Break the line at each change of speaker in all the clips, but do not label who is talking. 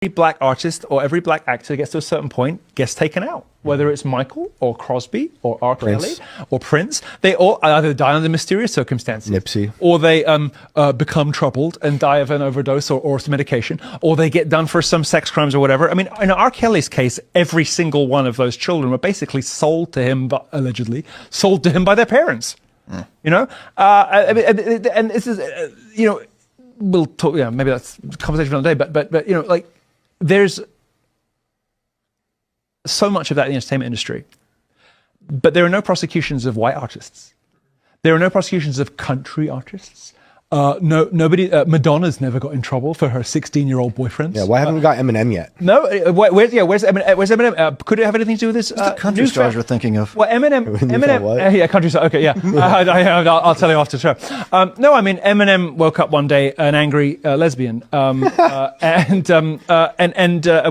black artist or every black actor gets to a certain point, gets taken out. Whether it's Michael or Crosby or R. Kelly or Prince, they all either die under mysterious circumstances,
Nipsey,
or they become troubled and die of an overdose or some medication, or they get done for some sex crimes or whatever. I mean, in R. Kelly's case, every single one of those children were basically sold to him, allegedly sold to him by their parents. You know, and this is, you know, we'll talk. Yeah, maybe that's a conversation for another day. But you know, like, there's so much of that in the entertainment industry, but there are no prosecutions of white artists. There are no prosecutions of country artists. Nobody. Madonna's never got in trouble for her 16-year-old boyfriend.
Yeah, why haven't we got Eminem yet?
No, where's Eminem? Where's Eminem? Could it have anything to do with this?
The country stars we're thinking of.
Well, Eminem. Yeah, country stars. Okay, yeah. I'll tell you after the show. No, I mean, Eminem woke up one day an angry lesbian, and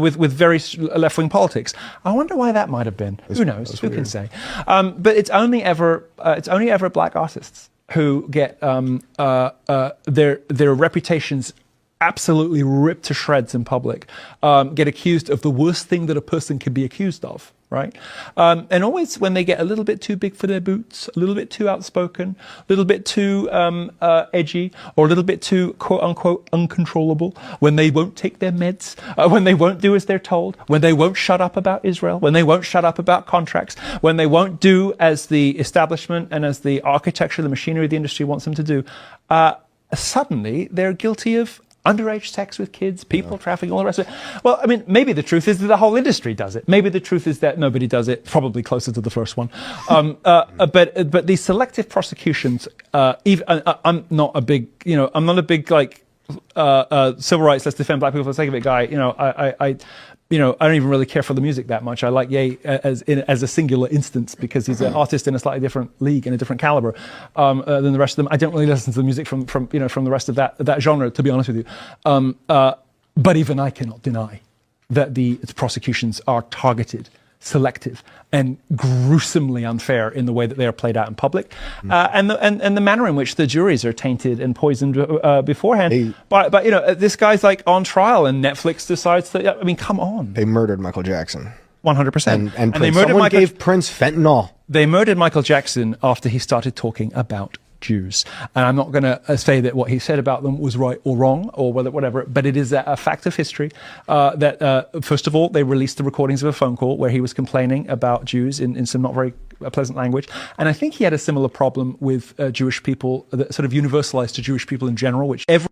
with very left-wing politics. I wonder why that might have been. Who knows? Who can say? But it's only ever black artists who get their reputations absolutely ripped to shreds in public, get accused of the worst thing that a person can be accused of, right? And always when they get a little bit too big for their boots, a little bit too outspoken, a little bit too edgy, or a little bit too quote-unquote uncontrollable, when they won't take their meds, when they won't do as they're told, when they won't shut up about Israel, when they won't shut up about contracts, when they won't do as the establishment and as the architecture, the machinery of the industry wants them to do, suddenly they're guilty of underage sex with kids, people trafficking, all the rest of it. Well, I mean, maybe the truth is that the whole industry does it. Maybe the truth is that nobody does it, probably closer to the first one. But these selective prosecutions, I'm not a big, like, civil rights, let's defend black people for the sake of it guy. You know, I don't even really care for the music that much. I like Ye as a singular instance because he's an artist in a slightly different league and a different caliber than the rest of them. I don't really listen to the music from the rest of that genre, to be honest with you. But even I cannot deny that the prosecutions are targeted, selective, and gruesomely unfair in the way that they are played out in public, and the manner in which the juries are tainted and poisoned beforehand. But this guy's like on trial, and Netflix decides that. I mean, come on.
They murdered Michael Jackson.
100%.
And they murdered someone gave Prince fentanyl.
They murdered Michael Jackson after he started talking about Jews. And I'm not going to say that what he said about them was right or wrong or whatever, but it is a fact of history that, first of all, they released the recordings of a phone call where he was complaining about Jews in some not very pleasant language. And I think he had a similar problem with Jewish people that sort of universalized to Jewish people in general, which every